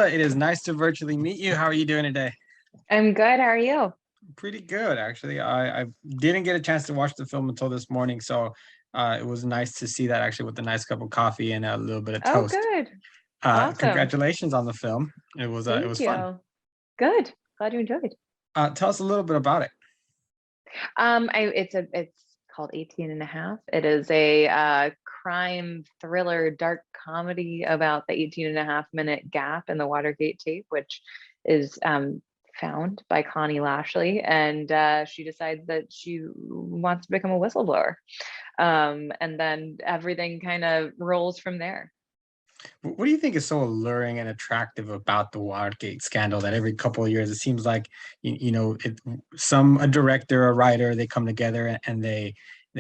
Willa, it is nice to virtually meet you. How are you doing today? I'm good. How are you? Pretty good, actually. I didn't get a chance to watch the film until this morning, so it was nice to see that actually with a nice cup of coffee and a little bit of Oh, toast. good. Awesome. Congratulations on the film. It Thank was fun. you. Good. Glad you enjoyed. Tell us a little bit about it. It's called 18 and a half. It is a crime thriller dark comedy about the 18 and a half minute gap in the Watergate tape, which is found by Connie Lashley, and she decides that she wants to become a whistleblower. And then everything kind of rolls from there. What do you think is so alluring and attractive about the Watergate scandal that every couple of years it seems like a director, a writer, they come together and they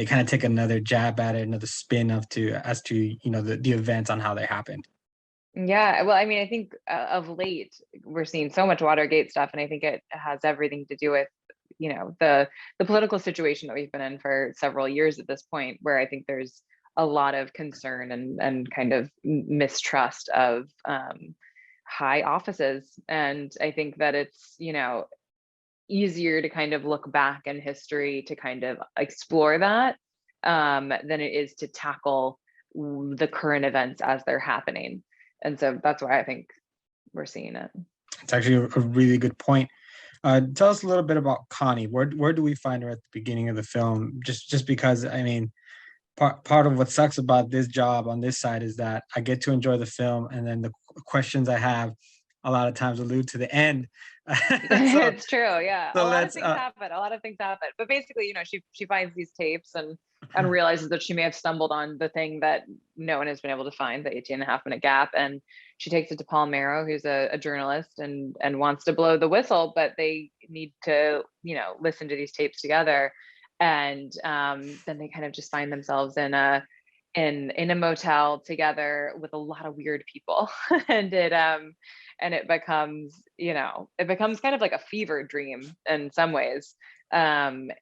kind of take another jab at it, another spin as to the events on how they happened. Yeah, well, I mean, I think of late we're seeing so much Watergate stuff, and I think it has everything to do with, the political situation that we've been in for several years at this point, where I think there's a lot of concern and kind of mistrust of high offices, and I think that it's easier to kind of look back in history to kind of explore that than it is to tackle the current events as they're happening. And so that's why I think we're seeing it. It's actually a really good point. Tell us a little bit about Connie. Where do we find her at the beginning of the film? Just because I mean, part of what sucks about this job on this side is that I get to enjoy the film, and then the questions I have a lot of times allude to the end. so It's true, yeah. so A lot of let's things happen. A lot of things happen. But basically, she finds these tapes and realizes that she may have stumbled on the thing that no one has been able to find, the 18 and a half minute gap. And she takes it to Paul Marrow, who's a journalist and wants to blow the whistle, but they need to, listen to these tapes together. And then they kind of just find themselves in a motel together with a lot of weird people. And it becomes kind of like a fever dream in some ways. And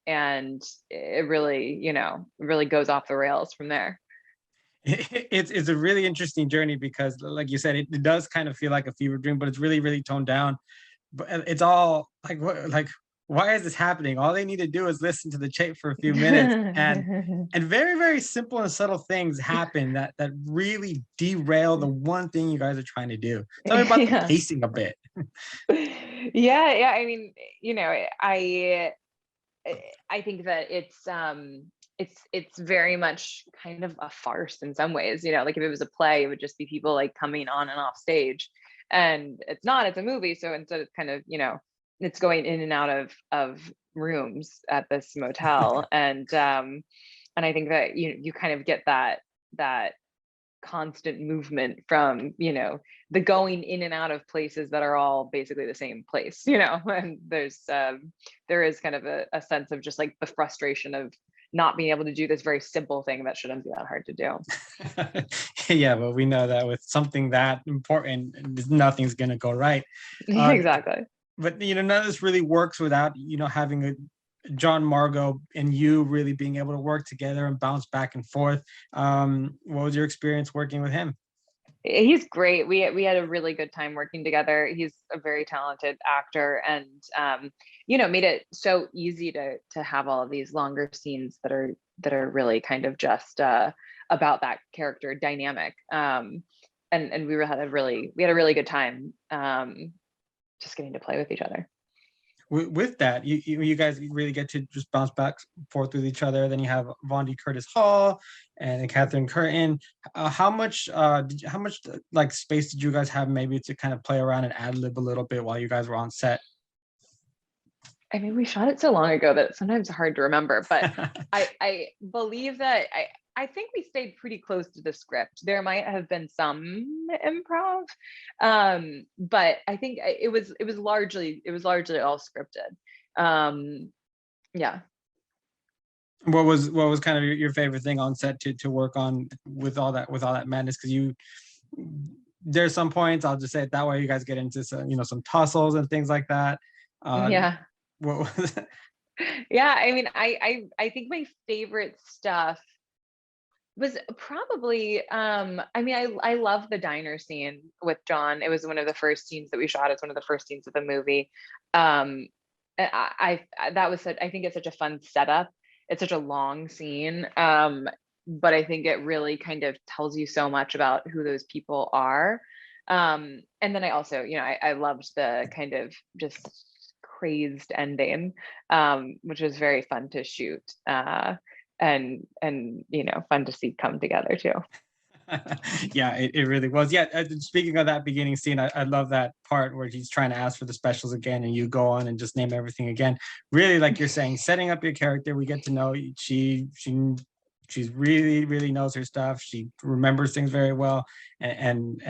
it really goes off the rails from there. it's a really interesting journey because, like you said, it does kind of feel like a fever dream, but it's really really toned down. But it's all like why is this happening? All they need to do is listen to the tape for a few minutes, and very very simple and subtle things happen that really derail the one thing you guys are trying to do. Tell me about the Yeah. pacing a bit. Yeah. I mean, I think that it's very much kind of a farce in some ways. Like if it was a play, it would just be people like coming on and off stage, and it's not. It's a movie, so instead it's kind of it's going in and out of rooms at this motel, and I think that you kind of get that constant movement from the going in and out of places that are all basically the same place, and there is kind of a sense of just like the frustration of not being able to do this very simple thing that shouldn't be that hard to do. Yeah, but we know that with something that important, nothing's gonna go right. uh, Exactly. but none of this really works without having a John Margot and you really being able to work together and bounce back and forth. What was your experience working with him? He's great. We had a really good time working together. He's a very talented actor, and made it so easy to have all of these longer scenes that are really kind of just about that character dynamic. And had a really good time just getting to play with each other. With that, you guys really get to just bounce back and forth with each other. Then you have Vondi Curtis Hall and Catherine Curtin. How much like space did you guys have maybe to kind of play around and ad lib a little bit while you guys were on set? I mean, we shot it so long ago that it's sometimes hard to remember, but I believe that I think we stayed pretty close to the script. There might have been some improv, but I think it was largely all scripted. Yeah. What was kind of your favorite thing on set to work on with all that madness? Because there's some points, I'll just say it that way, you guys get into some tussles and things like that. Yeah. What was Yeah. I mean, I think my favorite stuff was probably I mean, I love the diner scene with John. It was one of the first scenes that we shot. It's one of the first scenes of the movie. That was such, I think it's such a fun setup. It's such a long scene. But I think it really kind of tells you so much about who those people are. And then I also, I loved the kind of just crazed ending, which was very fun to shoot. And fun to see come together too. Yeah, it really was. Yeah, speaking of that beginning scene, I love that part where he's trying to ask for the specials again, and you go on and just name everything again. Really, like you're saying, setting up your character. We get to know she's really knows her stuff. She remembers things very well, and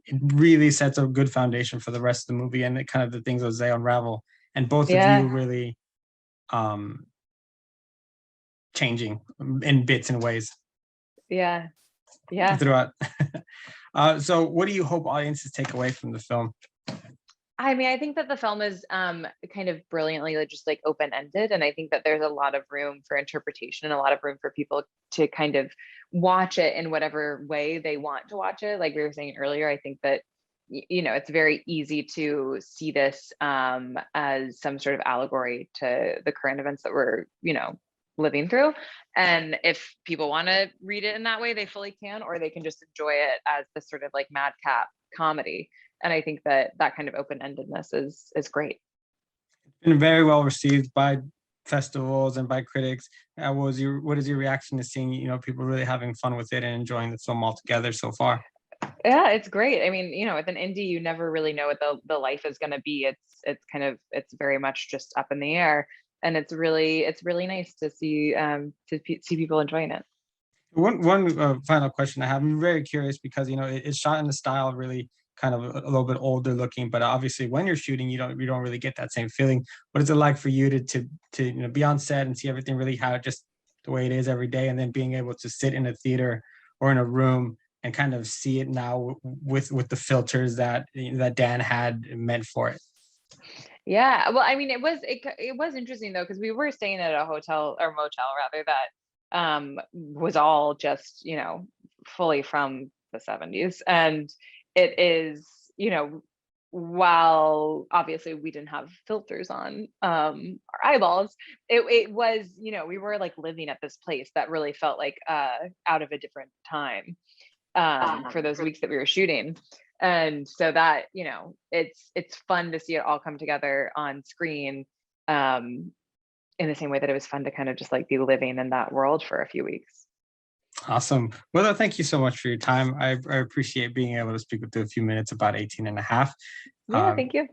it really sets a good foundation for the rest of the movie and kind of the things as they unravel. And both of you really changing in bits and ways. Yeah. Throughout. So what do you hope audiences take away from the film? I mean, I think that the film is kind of brilliantly just like open-ended, and I think that there's a lot of room for interpretation and a lot of room for people to kind of watch it in whatever way they want to watch it. Like we were saying earlier, I think that it's very easy to see this as some sort of allegory to the current events that we're living through. And if people want to read it in that way, they fully can, or they can just enjoy it as this sort of like madcap comedy. And I think that kind of open-endedness is great. It's been very well received by festivals and by critics. What is your reaction to seeing people really having fun with it and enjoying the film altogether so far? Yeah, it's great. I mean, with an indie, you never really know what the life is going to be. It's very much just up in the air, and it's really nice to see people enjoying it. One final question I have. I'm very curious because it's shot in the style really kind of a little bit older looking, but obviously when you're shooting, you don't really get that same feeling. What is it like for you to be on set and see everything really how just the way it is every day, and then being able to sit in a theater or in a room and kind of see it now with the filters that Dan had meant for it? Yeah, well, I mean, it was interesting though, because we were staying at a hotel or motel rather that was all just fully from the 70s, and it is while obviously we didn't have filters on our eyeballs, it was we were like living at this place that really felt like out of a different time for those weeks that we were shooting. And so that it's fun to see it all come together on screen in the same way that it was fun to kind of just like be living in that world for a few weeks. Awesome. Well, thank you so much for your time. I appreciate being able to speak with you a few minutes about 18 and a half. Yeah, thank you.